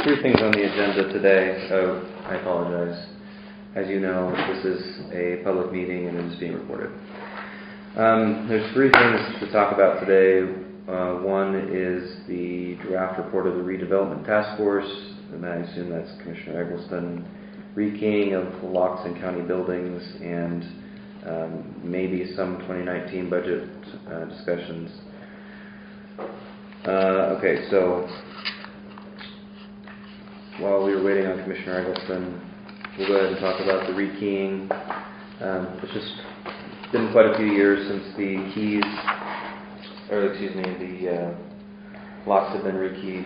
three things on the agenda today. Oh, I apologize. As you know, this is a public meeting and it is being recorded. There's three things to talk about today. One is the draft report of the Redevelopment Taskforce, and I assume that's Commissioner Eggleston, rekeying of locks in county buildings, and maybe some 2019 budget discussions. Okay, so while we were waiting on Commissioner Eggleston, we'll go ahead and talk about the rekeying. It's just been quite a few years since the locks have been rekeyed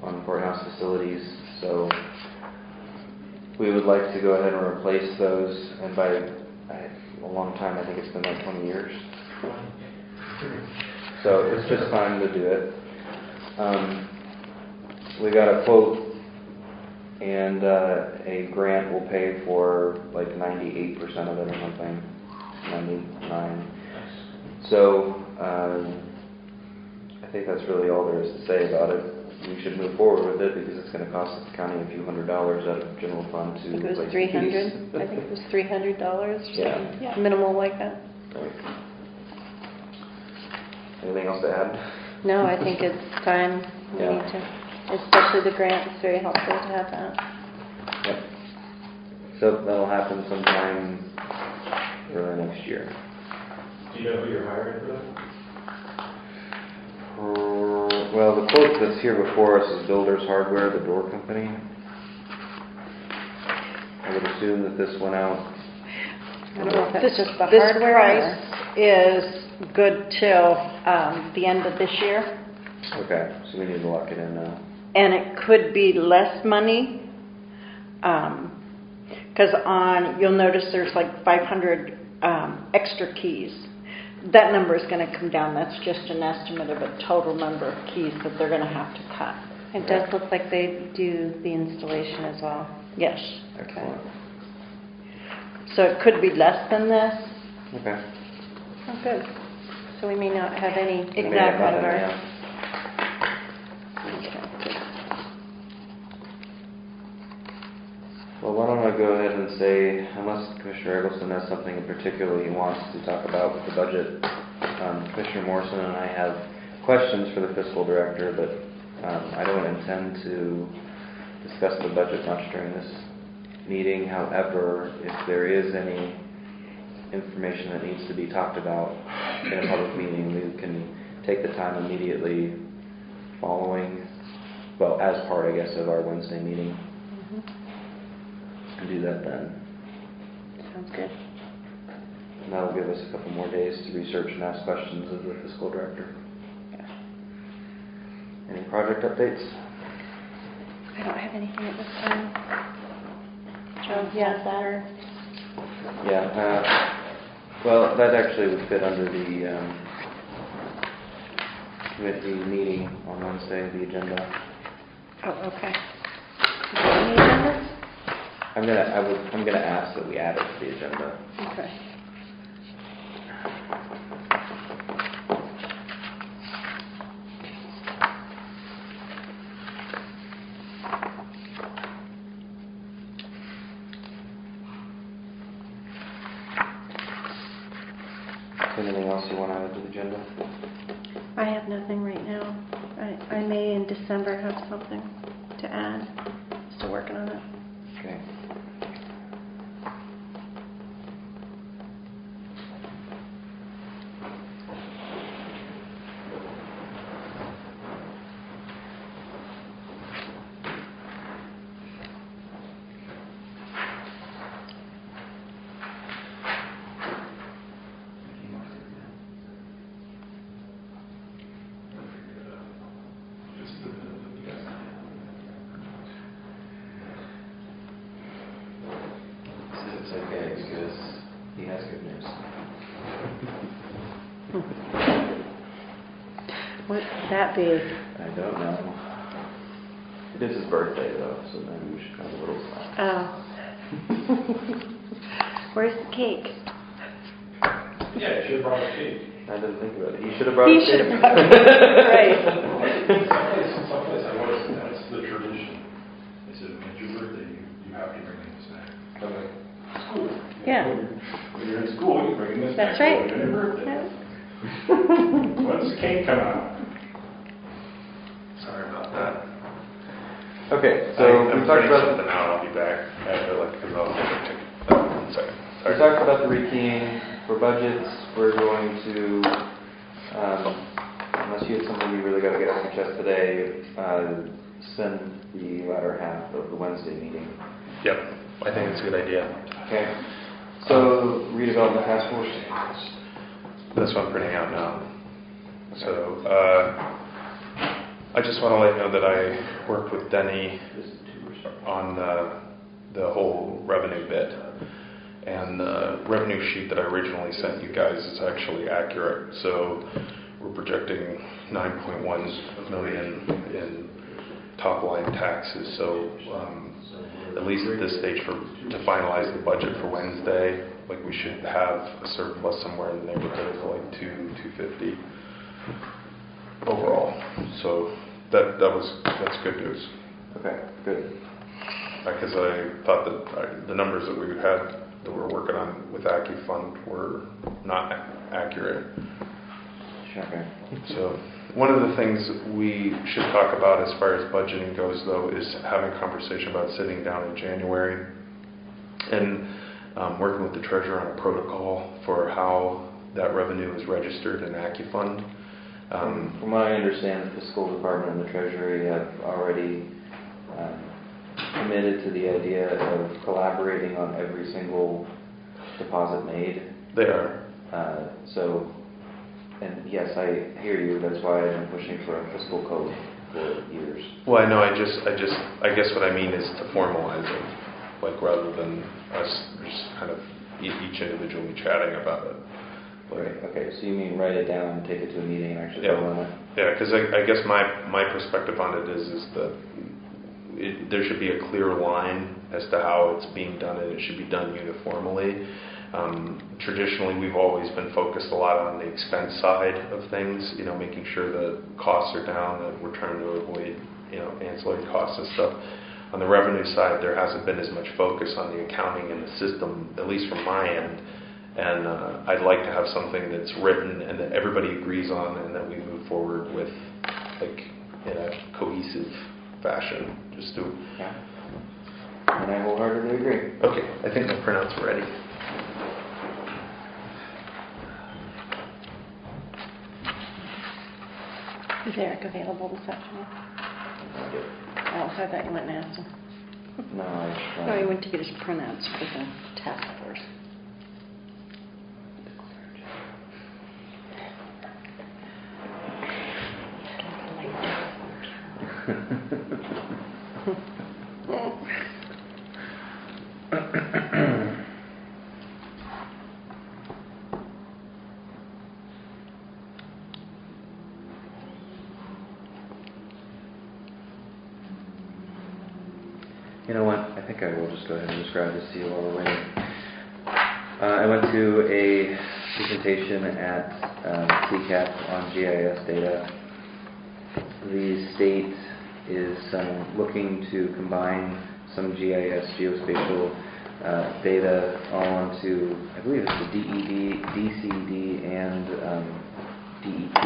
on courthouse facilities, so we would like to go ahead and replace those, and by a long time, I think it's been like 20 years. So it's just time to do it. We got a quote, and a grant will pay for like 98% of it or something, 99. So I think that's really all there is to say about it. We should move forward with it because it's going to cost the county a few $100s out of general fund to replace the keys. I think it was $300. Yeah. Minimal like that. Right. Anything else to add? No, I think it's time. We need to, especially the grant. It's very helpful to have that. Yep. So that'll happen sometime early next year. Do you know who you're hiring for that? Well, the quote that's here before us is Builders Hardware, the door company. I would assume that this went out. I don't know if that's just the this hardware. Price is good till the end of this year. Okay, so we need to lock it in now. And it could be less money. Because you'll notice there's like 500 extra keys. That number is going to come down. That's just an estimate of a total number of keys that they're going to have to cut. It does look like they do the installation as well. Yes. Excellent. So it could be less than this. Okay. Oh, good. So we may not have any Exact number. Okay. Well, why don't I go ahead and say, unless Commissioner Eggleston has something in particular he wants to talk about with the budget, Commissioner Morrison and I have questions for the fiscal director, but I don't intend to discuss the budget much during this meeting. However, if there is any information that needs to be talked about in a public meeting, we can take the time immediately following, well, as part, I guess, of our Wednesday meeting. And do that then. Sounds good. And that'll give us a couple more days to research and ask questions of the fiscal director. Yeah. Any project updates? I don't have anything at this time. Joe, Yeah, that or Yeah. Well, that actually would fit under the committee meeting on Wednesday, the agenda. oh, okay. Any agendas? I'm gonna ask that we add it to the agenda. Okay. Anything else you want to add to the agenda? I have nothing right now. I may in December have something to add. Still working on it. Okay. It's okay because he has good news. What could that be? I don't know. It is his birthday though, so maybe we should have a little fun. Oh. Where's the cake? Yeah, you should have brought a cake. I didn't think about it. He should have brought He a should cake. have brought a cake. Right. Someplace I noticed that's the tradition. happy bringing this back. Okay. School. Yeah. When you're in school, you bring this That's back. right. On your birthday. Yeah. When's the cake come out? Sorry about that. Okay, so I'm we talked printing about something out. I'll be back. Because I'll take a ticket. Sorry. we talked about the rekeying for budgets. We're going to, unless you have something you really got to get off your chest today, spend the latter half of the Wednesday meeting. Yep. I think it's a good idea. Okay. So redevelopment task force. That's what I'm printing out now. So I just want to let you know that I worked with Denny on the whole revenue bit. And the revenue sheet that I originally sent you guys is actually accurate. So we're projecting 9.1 million in top line taxes. So at least at this stage, to finalize the budget for Wednesday, like we should have a surplus somewhere in the neighborhood of like 250 overall. So that's good news. Okay, good. Because I thought that the numbers that we had that we're working on with AccuFund were not accurate. Okay. So one of the things we should talk about as far as budgeting goes, though, is having a conversation about sitting down in January and working with the treasurer on a protocol for how that revenue is registered in AccuFund. From what I understand, the fiscal department and the treasury have already committed to the idea of collaborating on every single deposit made. They are. And yes, I hear you. That's why I've been pushing for a fiscal code for years. Well, I know. I guess what I mean is to formalize it, like rather than us just kind of each individually chatting about it. Right. Okay. So you mean write it down and take it to a meeting and actually vote on it? Yeah. Because I guess my perspective on it is that there should be a clear line as to how it's being done, and it should be done uniformly. Traditionally, we've always been focused a lot on the expense side of things, making sure that costs are down, that we're trying to avoid, ancillary costs and stuff. On the revenue side, there hasn't been as much focus on the accounting and the system, at least from my end. And I'd like to have something that's written and that everybody agrees on, and that we move forward with, like, in a cohesive fashion. Just do. Yeah. And I wholeheartedly agree. Okay, I think my printouts are ready. Is Eric available this afternoon? Oh, I thought you went and asked him. No, No, he went to get his printouts for the task force. You know what? I think I will just go ahead and describe this to you while we're waiting. I went to a presentation at CCAP on GIS data. The state is looking to combine some GIS geospatial data all onto, I believe it's the DED, DCD, and DEP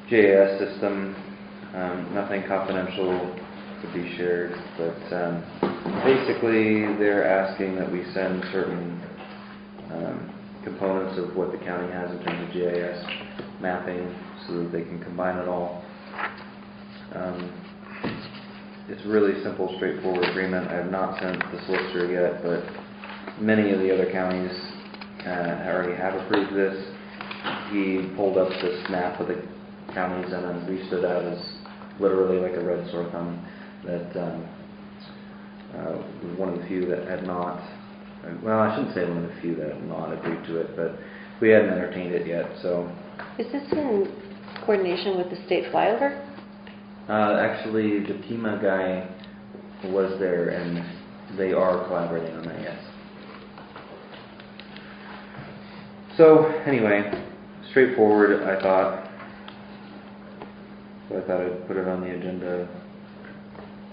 GIS system. Nothing confidential to be shared, but basically they're asking that we send certain components of what the county has in terms of GIS mapping so that they can combine it all. It's a really simple, straightforward agreement. I have not sent the solicitor yet, but many of the other counties already have approved this. He pulled up this map of the counties and then reached it out as literally like a red sore thumb. That was one of the few that had not, well, I shouldn't say one of the few that had not agreed to it, but we hadn't entertained it yet, so. Is this in coordination with the state flyover? Actually, the TEMA guy was there, and they are collaborating on that, yes. So, anyway, straightforward, I thought. So I thought I'd put it on the agenda.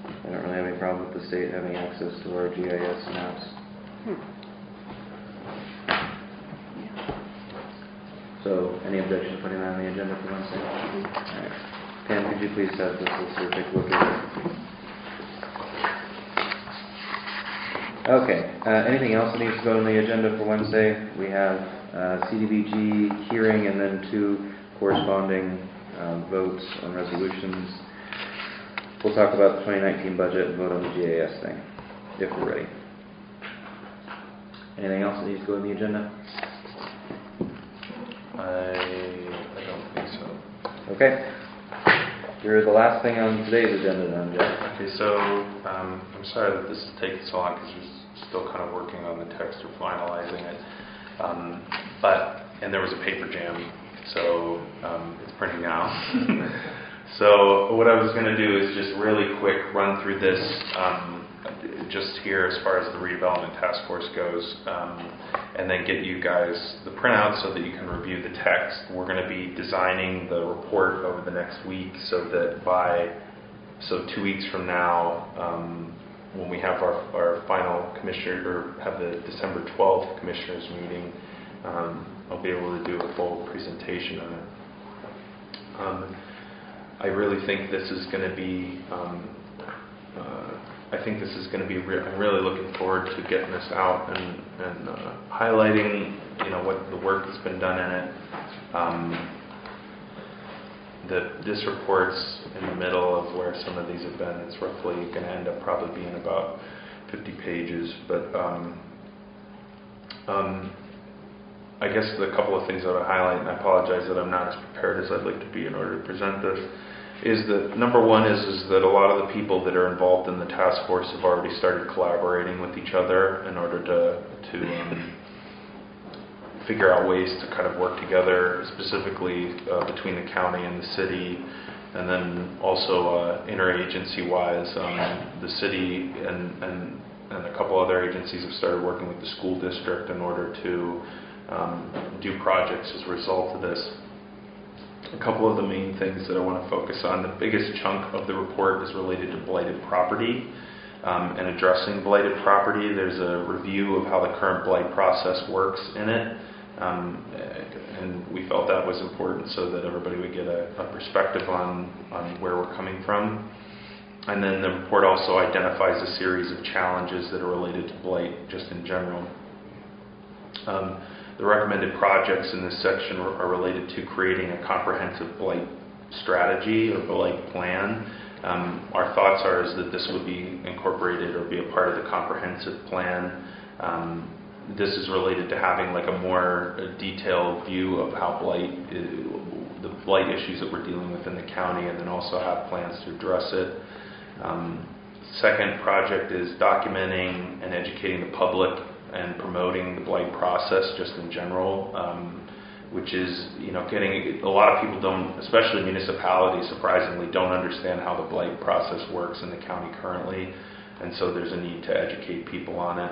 I don't really have anything a problem with the state having access to our GIS maps. So, any objection to putting that on the agenda for Wednesday? All right. Pam, could you please have this list or take a look at it? Okay. Anything else that needs to go on the agenda for Wednesday? We have CDBG hearing and then 2 corresponding votes on resolutions. We'll talk about the 2019 budget and vote on the GIS thing, if we're ready. Anything else that needs to go on the agenda? I don't think so. Okay. You're the last thing on today's agenda then, Jeff. Okay, so I'm sorry that this is taking so long because we're still kind of working on the text or finalizing it. And there was a paper jam, so it's printing now. So what I was going to do is just really quick run through this just here as far as the redevelopment task force goes, and then get you guys the printout so that you can review the text. We're going to be designing the report over the next week so that so 2 weeks from now, when we have our final commissioner, or have the December 12th commissioners meeting, I'll be able to do a full presentation on it. I really think this is going to be I'm really looking forward to getting this out and highlighting, what the work that's been done in it. This report's in the middle of where some of these have been. It's roughly going to end up probably being about 50 pages. But I guess the couple of things I would highlight, and I apologize that I'm not as prepared as I'd like to be in order to present this, is that number one is that a lot of the people that are involved in the task force have already started collaborating with each other in order to figure out ways to kind of work together, specifically between the county and the city, and then also interagency-wise, the city and a couple other agencies have started working with the school district in order to do projects as a result of this. A couple of the main things that I want to focus on. The biggest chunk of the report is related to blighted property and addressing blighted property. There's a review of how the current blight process works in it, and we felt that was important so that everybody would get a perspective on where we're coming from. And then the report also identifies a series of challenges that are related to blight just in general. The recommended projects in this section are related to creating a comprehensive blight strategy or blight plan. Our thoughts are that this would be incorporated or be a part of the comprehensive plan. This is related to having like a more detailed view of how the blight issues that we're dealing with in the county, and then also have plans to address it. Second project is documenting and educating the public and promoting the blight process just in general, which is, getting a lot of people don't, especially municipalities, surprisingly, don't understand how the blight process works in the county currently, and so there's a need to educate people on it.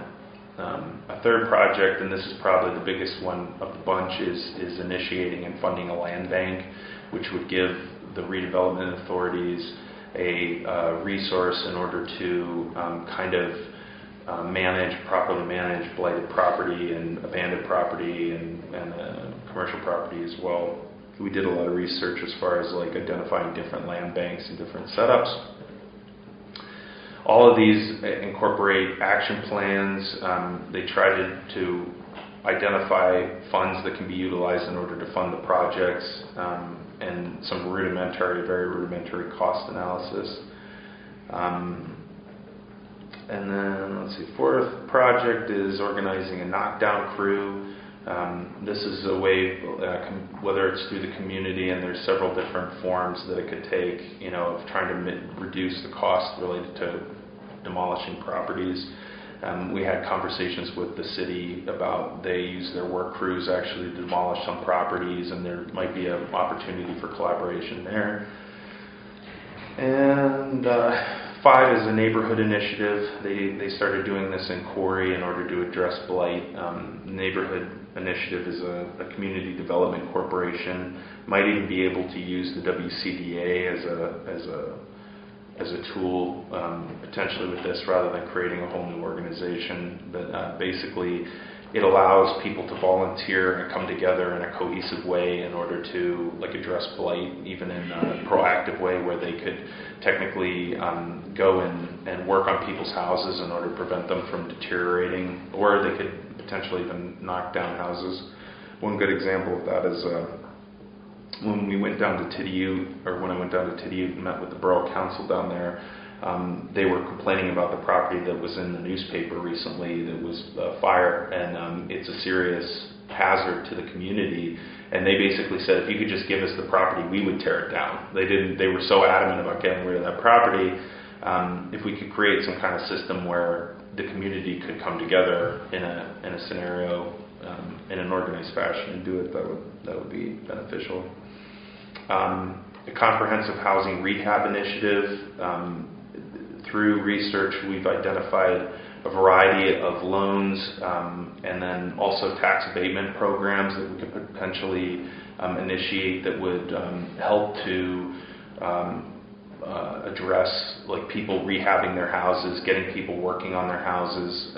A third project, and this is probably the biggest one of the bunch, is initiating and funding a land bank, which would give the redevelopment authorities a resource in order to properly manage blighted property and abandoned property and commercial property as well. We did a lot of research as far as identifying different land banks and different setups. All of these incorporate action plans. They try to identify funds that can be utilized in order to fund the projects, and some very rudimentary cost analysis. And then, fourth project is organizing a knockdown crew. This is a way, whether it's through the community, and there's several different forms that it could take, of trying to reduce the cost related to demolishing properties. We had conversations with the city about they use their work crews actually to demolish some properties, and there might be an opportunity for collaboration there. And 5 is a neighborhood initiative. They started doing this in Corey in order to address blight. Neighborhood initiative is a community development corporation. Might even be able to use the WCDA as as a tool, potentially with this, rather than creating a whole new organization. But basically, it allows people to volunteer and come together in a cohesive way in order to address blight, even in a proactive way, where they could technically go and work on people's houses in order to prevent them from deteriorating, or they could potentially even knock down houses. One good example of that is when we went down to Tidiute, or when I went down to Tidiute and met with the Borough Council down there. They were complaining about the property that was in the newspaper recently that was fire, and it's a serious hazard to the community. And they basically said, if you could just give us the property, we would tear it down. They were so adamant about getting rid of that property. If we could create some kind of system where the community could come together in a scenario in an organized fashion and do it, that would be beneficial. A comprehensive housing rehab initiative. Through research, we've identified a variety of loans and then also tax abatement programs that we could potentially initiate that would help to address people rehabbing their houses, getting people working on their houses.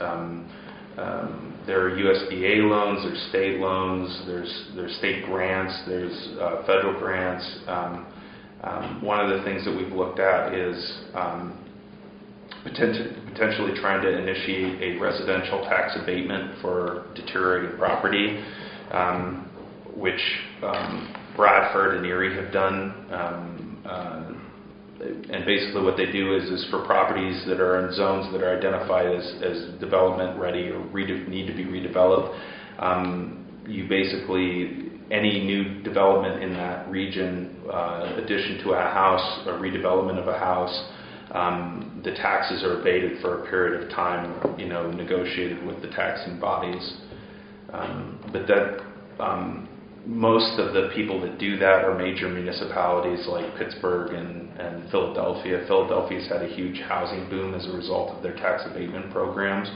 There are USDA loans, there's state loans, there's state grants, there's federal grants. One of the things that we've looked at is potentially trying to initiate a residential tax abatement for deteriorating property, which Bradford and Erie have done. And basically what they do is for properties that are in zones that are identified as development ready or need to be redeveloped, you basically, any new development in that region, addition to a house or redevelopment of a house, the taxes are abated for a period of time, negotiated with the taxing bodies. But that most of the people that do that are major municipalities like Pittsburgh and Philadelphia. Philadelphia's had a huge housing boom as a result of their tax abatement programs.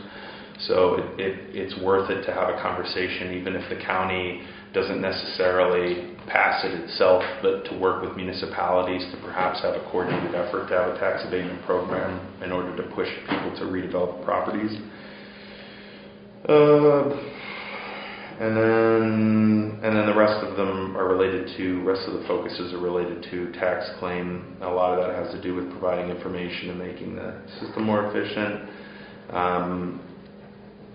So it's worth it to have a conversation, even if the county doesn't necessarily pass it itself, but to work with municipalities to perhaps have a coordinated effort to have a tax abatement program in order to push people to redevelop properties. And then the rest of them are rest of the focuses are related to tax claim. A lot of that has to do with providing information and making the system more efficient.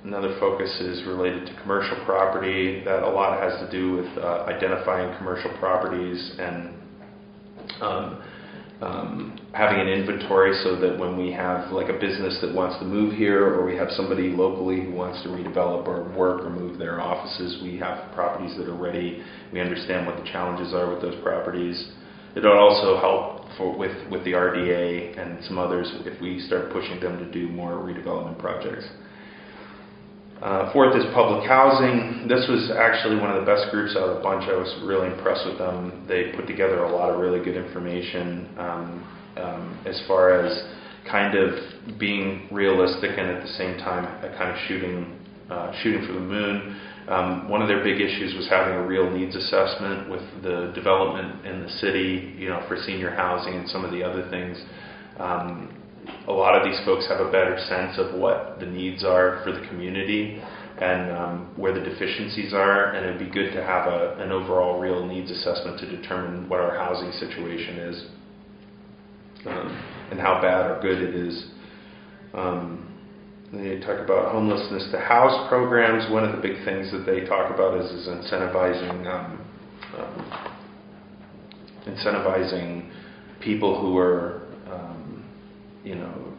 Another focus is related to commercial property. That a lot has to do with identifying commercial properties and having an inventory, so that when we have a business that wants to move here, or we have somebody locally who wants to redevelop or work or move their offices, we have properties that are ready. We understand what the challenges are with those properties. It'll also help with the RDA and some others if we start pushing them to do more redevelopment projects. Fourth is public housing. This was actually one of the best groups out of the bunch. I was really impressed with them. They put together a lot of really good information as far as kind of being realistic and at the same time kind of shooting for the moon. One of their big issues was having a real needs assessment with the development in the city, for senior housing and some of the other things. A lot of these folks have a better sense of what the needs are for the community and where the deficiencies are, and it'd be good to have an overall real needs assessment to determine what our housing situation is and how bad or good it is. They talk about homelessness to house programs. One of the big things that they talk about is incentivizing people who are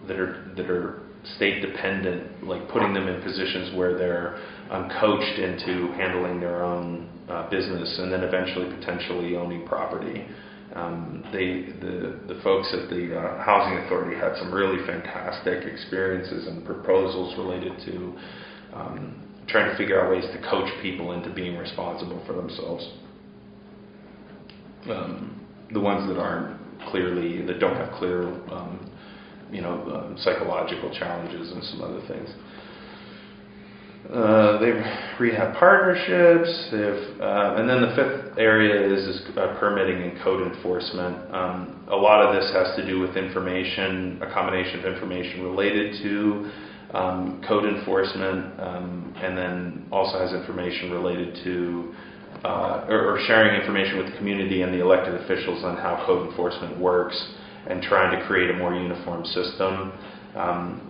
that are state dependent, putting them in positions where they're coached into handling their own business and then eventually potentially owning property. The folks at the Housing Authority had some really fantastic experiences and proposals related to trying to figure out ways to coach people into being responsible for themselves. The ones that don't have clear psychological challenges and some other things. They've rehab partnerships. And then the fifth area is permitting and code enforcement. A lot of this has to do with information, a combination of information related to code enforcement, and then also has information related to or sharing information with the community and the elected officials on how code enforcement works and trying to create a more uniform system.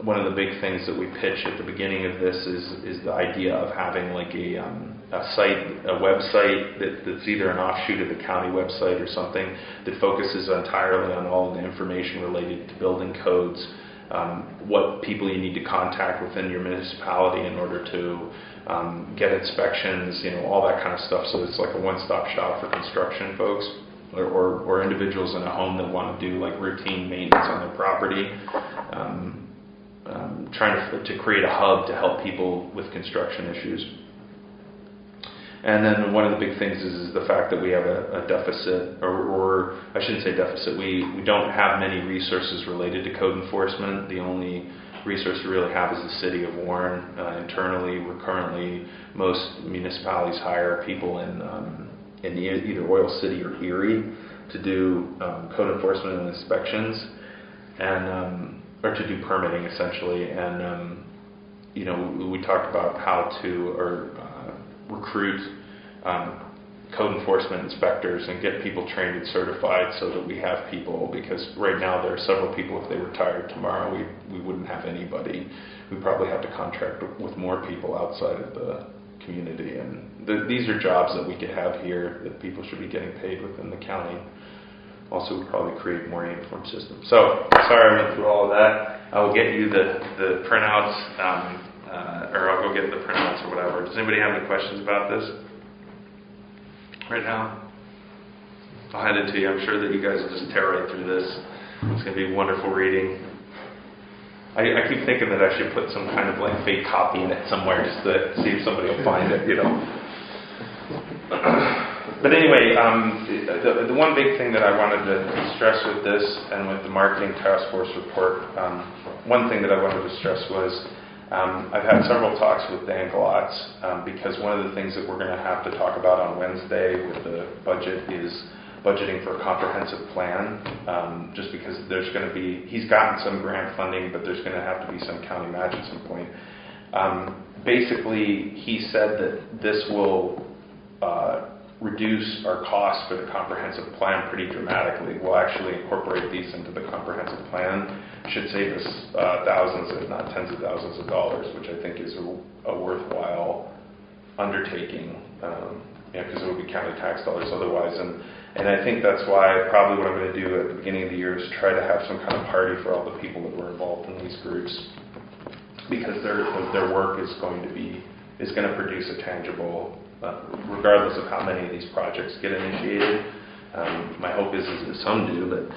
One of the big things that we pitch at the beginning of this is the idea of having like a website that's either an offshoot of the county website or something that focuses entirely on all of the information related to building codes, what people you need to contact within your municipality in order to get inspections, all that kind of stuff. So it's like a one-stop shop for construction folks or individuals in a home that want to do like routine maintenance on their property. Trying to create a hub to help people with construction issues. And then one of the big things is the fact that we have a deficit, or I shouldn't say deficit, we don't have many resources related to code enforcement. The only resource we really have is the city of Warren. Internally, most municipalities hire people in either Oil City or Erie to do code enforcement and inspections, and or to do permitting essentially. And we talked about how to recruit code enforcement inspectors and get people trained and certified so that we have people, because right now there are several people. If they retired tomorrow, we wouldn't have anybody. We probably have to contract with more people outside of the community, and these are jobs that we could have here that people should be getting paid within the county. Also, would probably create a more uniform system. So, sorry I went through all of that. I will get you the printouts, or I'll go get the printouts or whatever. Does anybody have any questions about this right now? I'll hand it to you. I'm sure that you guys will just tear right through this. It's going to be wonderful reading. I keep thinking that I should put some kind of like fake copy in it somewhere just to see if somebody will find it, But anyway, the one big thing that I wanted to stress with this and with the marketing task force report, one thing that I wanted to stress was I've had several talks with Dan Glotz, because one of the things that we're going to have to talk about on Wednesday with the budget is budgeting for a comprehensive plan, just because there's going to be, he's gotten some grant funding, but there's going to have to be some county match at some point. Basically, he said that this will reduce our costs for the comprehensive plan pretty dramatically. We'll actually incorporate these into the comprehensive plan. Should save us thousands, if not tens of thousands of dollars, which I think is a worthwhile undertaking, because it would be county tax dollars otherwise. And I think that's why probably what I'm going to do at the beginning of the year is try to have some kind of party for all the people that were involved in these groups, because their work is going to produce a tangible, regardless of how many of these projects get initiated. My hope is that some do, but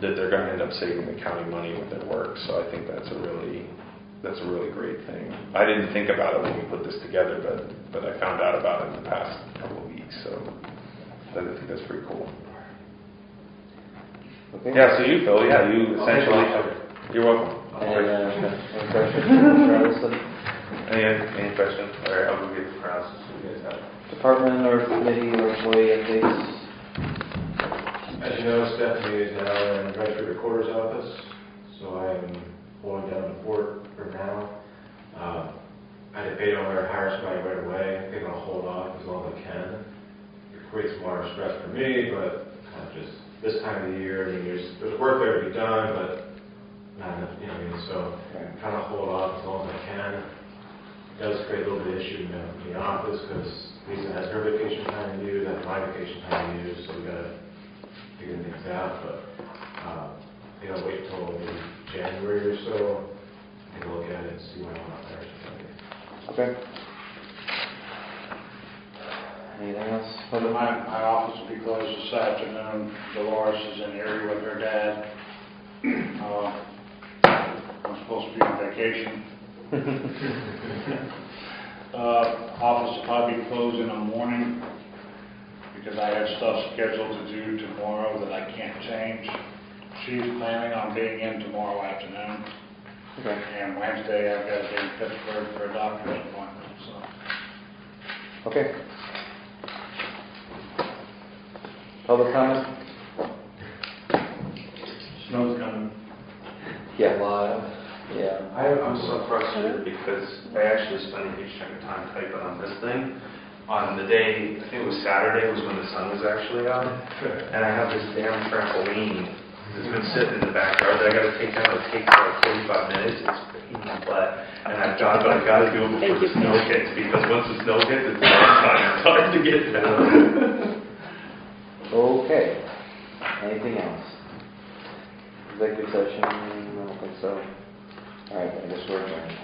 that they're going to end up saving the county money with their work. So I think that's a really great thing. I didn't think about it when we put this together, but I found out about it in the past couple of weeks. So I think that's pretty cool. Okay. Yeah. So you, Phil. Yeah, you essentially. You're welcome. Any questions? Any questions? All right, I'll go get the process so you guys have it. Department or committee or employee updates? As you know, Stephanie is now in the Country Recorder's office, so I am holding down the fort for now. I debate on whether to hire somebody right away. I think I'll hold off as long as I can. It creates more stress for me, but kind of just this time of the year, there's work there to be done, but not enough, so I'm trying to hold off as long as I can. It does create a little bit of issue in the office because Lisa has her vacation time to use, I have my vacation time to use, so we got to figure things out. But wait till maybe January or so, take a look at it and see what I want there. Okay. Anything else? My office will be closed this afternoon. Dolores is in Erie with her dad. I'm supposed to be on vacation. Office will probably be closed in the morning because I have stuff scheduled to do tomorrow that I can't change. She's planning on being in tomorrow afternoon. Okay. And Wednesday, I've got to be in Pittsburgh for a doctor's appointment, so. Okay. Public comment? Snow's coming. Yeah. Yeah. I'm so frustrated because I actually spent a huge chunk of time typing on this thing. On the day, I think it was Saturday, was when the sun was actually out. And I have this damn trampoline that's been sitting in the backyard that I gotta take down. It takes like 45 minutes. It's pain in the butt. And I thought, but I gotta do it before the snow hits, because once the snow hits, it's hard to get down. Okay. Anything else? Executive session? I don't think so. All right, I guess we're adjourned.